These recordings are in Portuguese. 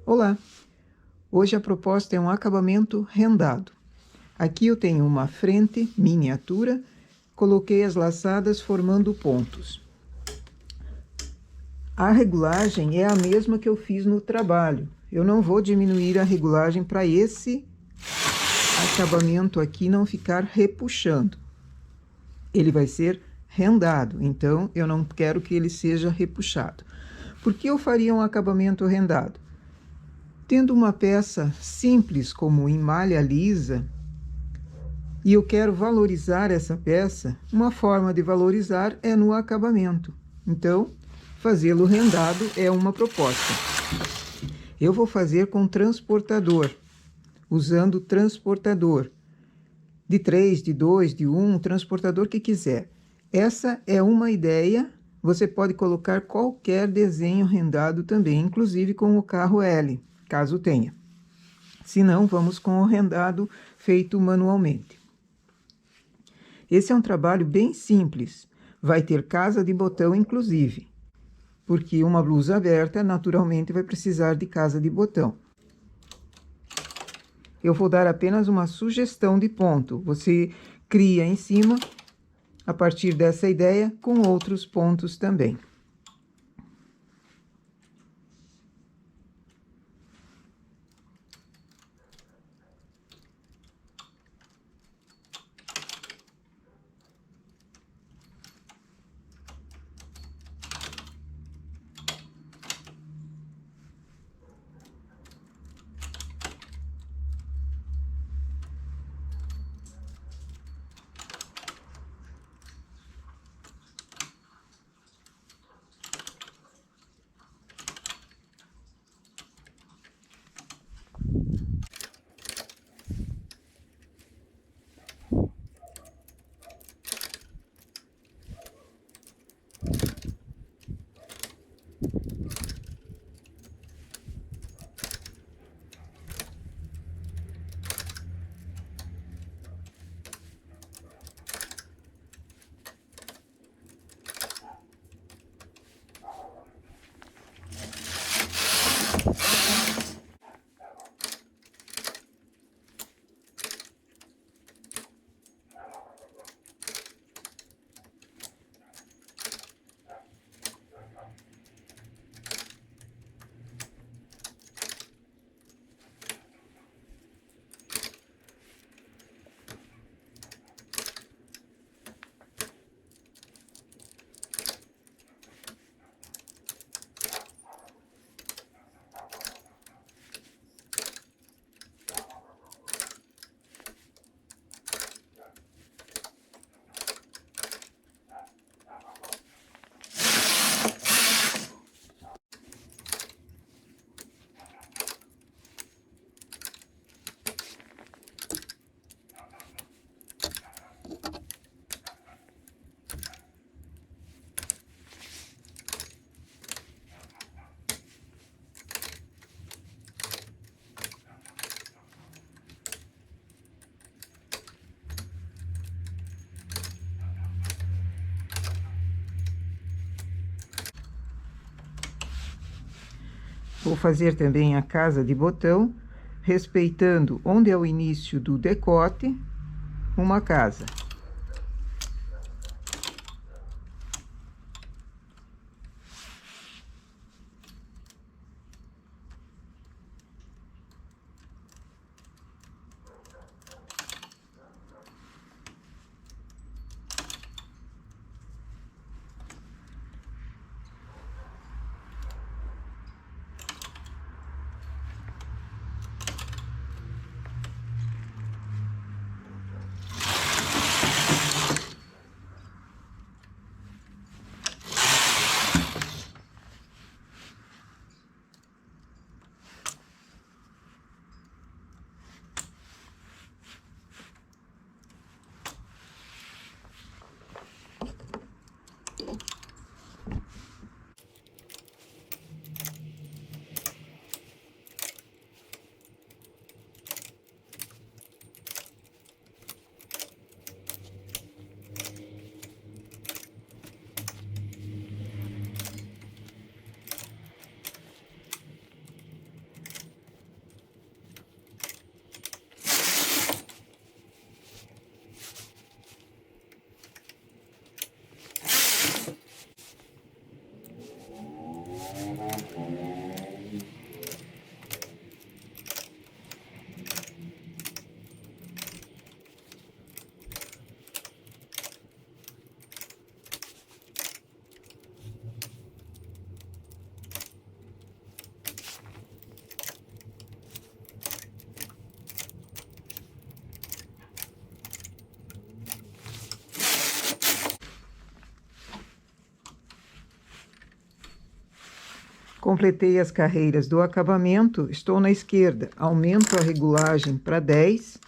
Olá! Hoje a proposta é um acabamento rendado. Aqui eu tenho uma frente miniatura, coloquei as laçadas formando pontos. A regulagem é a mesma que eu fiz no trabalho. Eu não vou diminuir a regulagem para esse acabamento aqui não ficar repuxando. Ele vai ser rendado, então eu não quero que ele seja repuxado. Por que eu faria um acabamento rendado? Tendo uma peça simples como em malha lisa, e eu quero valorizar essa peça, uma forma de valorizar é no acabamento. Então, fazê-lo rendado é uma proposta. Eu vou fazer com transportador, usando transportador de 3, de 2, de 1, transportador que quiser. Essa é uma ideia, você pode colocar qualquer desenho rendado também, inclusive com o carro L, caso tenha. Se não, vamos com o rendado feito manualmente. Esse é um trabalho bem simples, vai ter casa de botão inclusive, porque uma blusa aberta naturalmente vai precisar de casa de botão. Eu vou dar apenas uma sugestão de ponto, você cria em cima, a partir dessa ideia, com outros pontos também. Vou fazer também a casa de botão, respeitando onde é o início do decote, uma casa. Completei as carreiras do acabamento, estou na esquerda, aumento a regulagem para 10,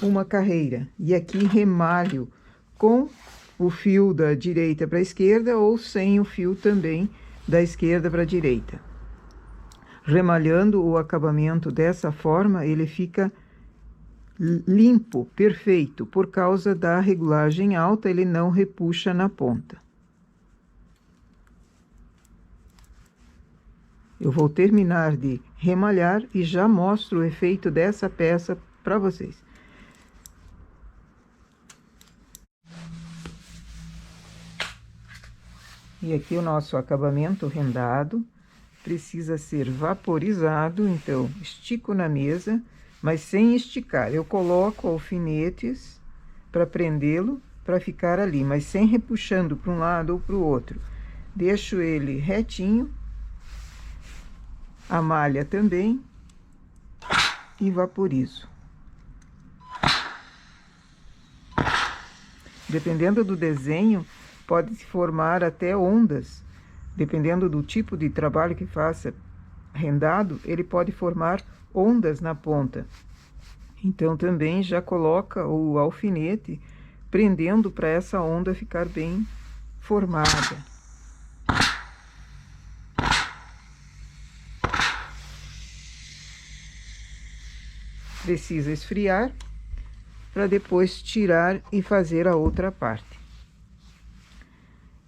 uma carreira, e aqui remalho com o fio da direita para a esquerda ou sem o fio também da esquerda para a direita. Remalhando o acabamento dessa forma, ele fica limpo, perfeito, por causa da regulagem alta, ele não repuxa na ponta. Eu vou terminar de remalhar e já mostro o efeito dessa peça para vocês. E aqui o nosso acabamento rendado precisa ser vaporizado, então estico na mesa, mas sem esticar. Eu coloco alfinetes para prendê-lo, para ficar ali, mas sem repuxando para um lado ou para o outro. Deixo ele retinho. A malha também e vaporizo. Dependendo do desenho, pode se formar até ondas. Dependendo do tipo de trabalho que faça rendado, ele pode formar ondas na ponta. Então, também já coloca o alfinete prendendo para essa onda ficar bem formada. Precisa esfriar para depois tirar e fazer a outra parte.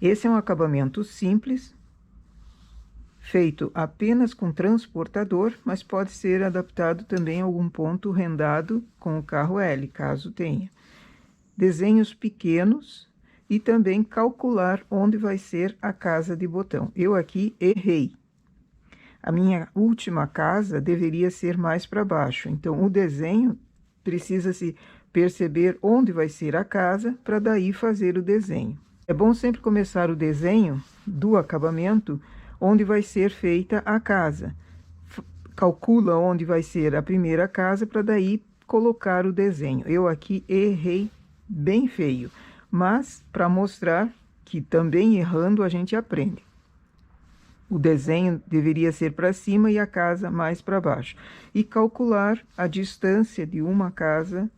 Esse é um acabamento simples, feito apenas com transportador, mas pode ser adaptado também a algum ponto rendado com o carro L, caso tenha. Desenhos pequenos e também calcular onde vai ser a casa de botão. Eu aqui errei. A minha última casa deveria ser mais para baixo, então o desenho precisa-se perceber onde vai ser a casa para daí fazer o desenho. É bom sempre começar o desenho do acabamento onde vai ser feita a casa. Calcula onde vai ser a primeira casa para daí colocar o desenho. Eu aqui errei bem feio, mas para mostrar que também errando a gente aprende. O desenho deveria ser para cima e a casa mais para baixo. E calcular a distância de uma casa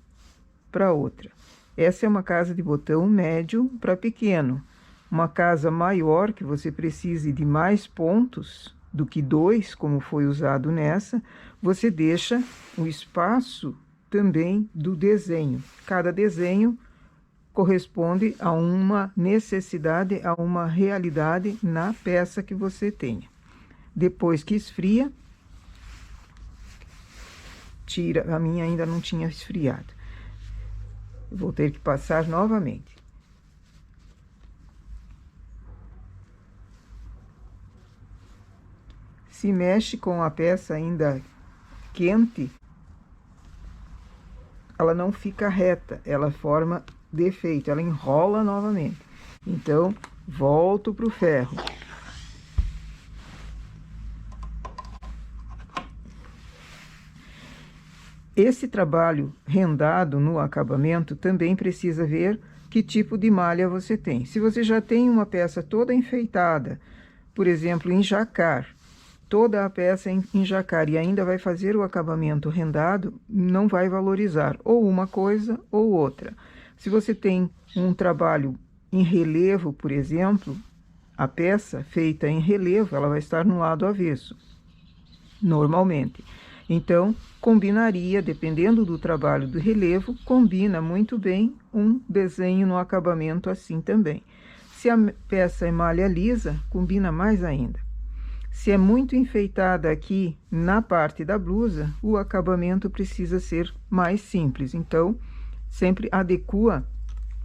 para outra. Essa é uma casa de botão médio para pequeno. Uma casa maior, que você precise de mais pontos do que 2, como foi usado nessa, você deixa o espaço também do desenho. Cada desenho corresponde a uma necessidade, a uma realidade na peça que você tenha. Depois que esfria, tira. A minha ainda não tinha esfriado. Vou ter que passar novamente. Se mexe com a peça ainda quente, ela não fica reta, ela forma defeito, ela enrola novamente. Então, volto para o ferro. Esse trabalho rendado no acabamento também precisa ver que tipo de malha você tem. Se você já tem uma peça toda enfeitada, por exemplo, em jacar, toda a peça em jacar e ainda vai fazer o acabamento rendado, não vai valorizar ou uma coisa ou outra. Se você tem um trabalho em relevo, por exemplo, a peça feita em relevo, ela vai estar no lado avesso, normalmente. Então, combinaria, dependendo do trabalho do relevo, combina muito bem um desenho no acabamento assim também. Se a peça é malha lisa, combina mais ainda. Se é muito enfeitada aqui na parte da blusa, o acabamento precisa ser mais simples. Então, sempre adequa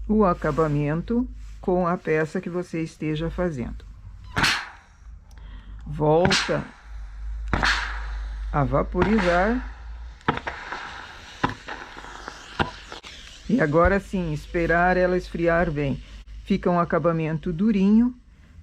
o acabamento com a peça que você esteja fazendo. Volta a vaporizar. E agora sim, esperar ela esfriar bem. Fica um acabamento durinho,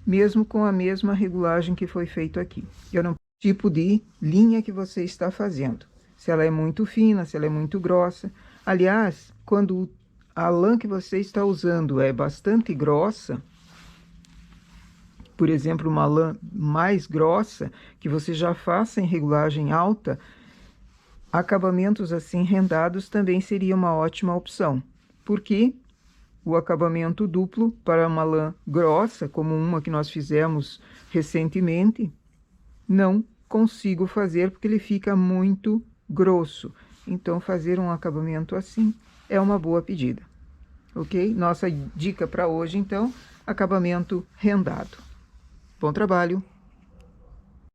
mesmo com a mesma regulagem que foi feito aqui. Eu não tipo de linha que você está fazendo. Se ela é muito fina, se ela é muito grossa. Aliás, quando a lã que você está usando é bastante grossa, por exemplo, uma lã mais grossa, que você já faça em regulagem alta, acabamentos assim rendados também seria uma ótima opção. Porque o acabamento duplo para uma lã grossa, como uma que nós fizemos recentemente, não consigo fazer porque ele fica muito grosso. Então, fazer um acabamento assim é uma boa pedida. Ok? Nossa dica para hoje, então, acabamento rendado. Bom trabalho!